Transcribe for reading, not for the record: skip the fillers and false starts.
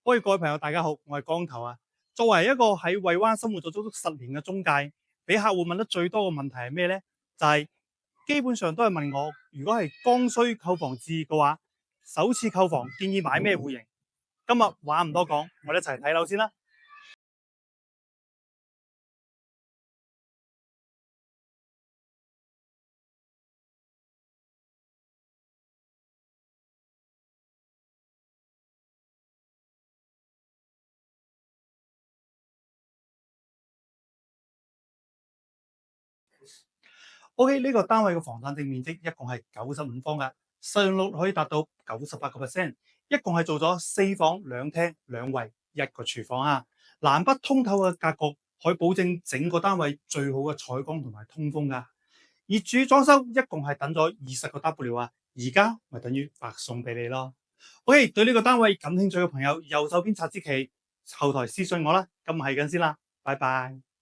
各位朋友，大家好，我係光頭啊。作為一個喺惠灣生活咗足足10年嘅中介，俾客戶問得最多嘅問題係咩呢？就係基本上都係問我，如果係剛需購房置業嘅話，首次購房建議買咩戶型？今日話唔多講，我哋一齊睇樓先啦。OK，呢個單位嘅房產證面積一共係95方嘅，使用率可以達到98%，一共係做咗4房2廳2衛1個廚房啊，南北通透嘅格局，可以保證整個單位最好嘅採光同埋通風噶。業主裝修一共係等咗20個 W 啊，而家咪等於白送俾你咯。OK，對呢個單位感興趣嘅朋友，右手邊插支旗，後台私信我啦。今日係咁先啦，拜拜。